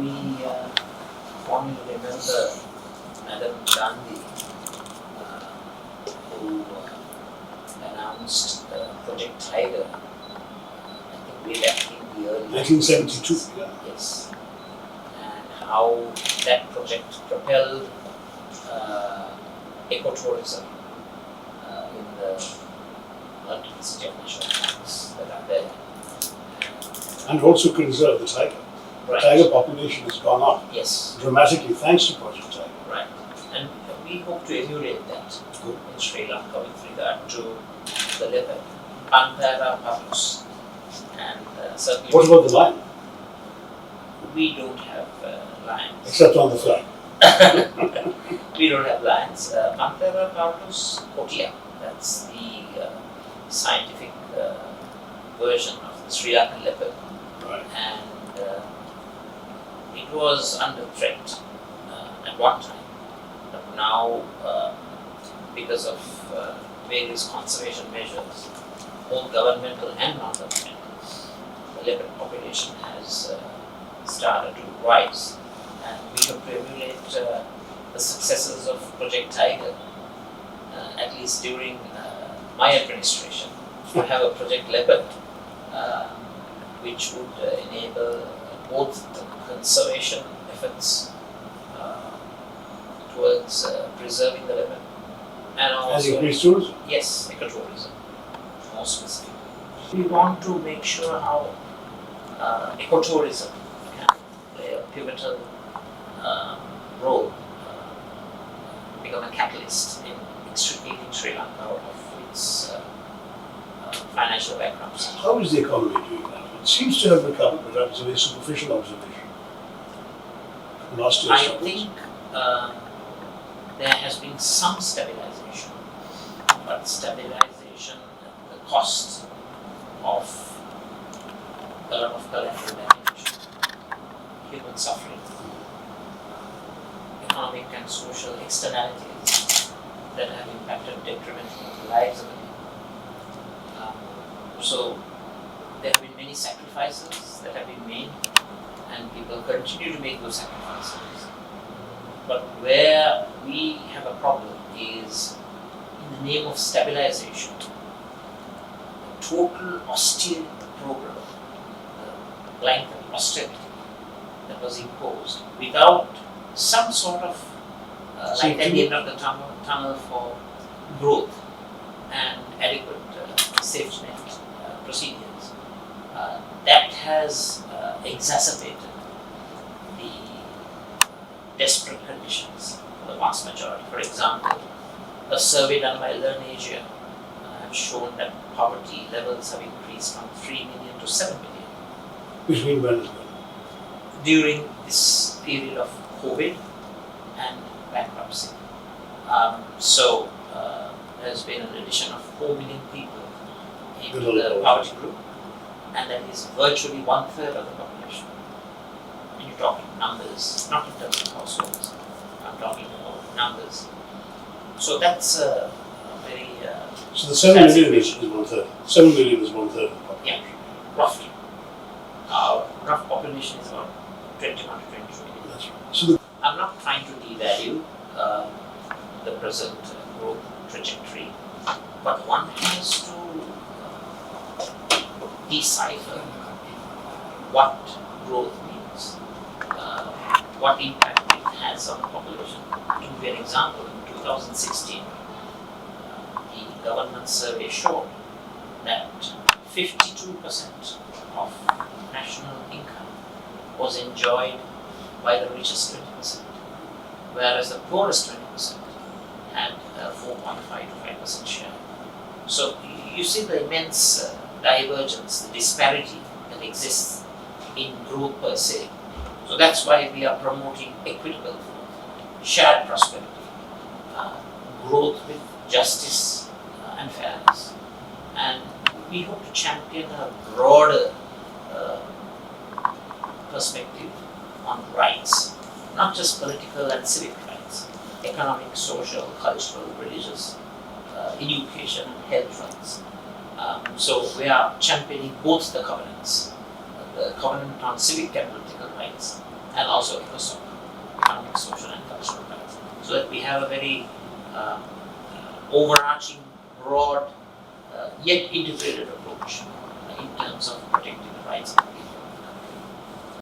we fondly remember Madam Gandhi, who announced Project Tiger, I think way back in the early 1972. Yeah. Yes, and how that project propelled ecotourism in the multiplicity of national parks that are there. And also conserve the tiger. Right. Tiger population has gone up Yes. dramatically thanks to Project Tiger. Right. And we hope to emulate that in Sri Lanka with regard to the leopard, Panthera pardus. And certainly What about the lion? we don't have lions. Except on the flag. We don't have lions. Panthera pardus kotia, that's the scientific version of the Sri Lankan leopard. Right. And it was under threat at one time, but now because of various conservation measures, both governmental and non-governmental, the leopard population has started to rise, and we hope to emulate the successes of Project Tiger, at least during my administration, to have a Project Leopard, which would enable both the conservation efforts towards preserving the leopard and also And increased tourism. yes, ecotourism, more specifically. We want to make sure how ecotourism can play a pivotal role, become a catalyst in extricating Sri Lanka out of its financial bankruptcy. How is the economy doing that? It seems to have recovered, but that was a very superficial observation. Last year's I numbers. think there has been some stabilization, but stabilization at the cost of a lot of collateral damage, human suffering, economic and social externalities that have impacted detrimentally on the lives of the people. So there have been many sacrifices that have been made, and people continue to make those sacrifices. But where we have a problem is in the name of stabilization, a total austerity program, blanket austerity that was imposed without some sort of light at the end of the tunnel for growth and adequate safety net procedures. That has exacerbated the desperate conditions for the vast majority. For example, a survey done by Learn Asia has shown that poverty levels have increased from 3 million to 7 million. Between when and when? During this period of COVID and bankruptcy. So there's been an addition of 4 million people into the poverty group, and that is virtually 1/3 of the population. And you're talking numbers, not in terms of households, I'm talking about numbers. So that's a very So the 7 million is 1/3. 7 million is 1/3 of the population. yeah, roughly. Our rough population is about 21 to 22 million. That's right. So I'm not trying to devalue the present growth trajectory, but one has to decipher what growth means, what impact it has on the population. To give you an example, in 2016, the government survey showed that 52% of national income was enjoyed by the richest 20%, whereas the poorest 20% had a 4.5 to 5% share. So you see the immense divergence, the disparity that exists in growth per se. So that's why we are promoting equitable growth, shared prosperity, growth with justice and fairness. And we hope to champion a broader perspective on rights, not just political and civic rights, economic, social, cultural, religious, education and health rights. So we are championing both the covenants, the covenant on civic and political rights and also economic, social, and cultural rights. So that we have a very overarching, broad, yet integrated approach in terms of protecting the rights of the people.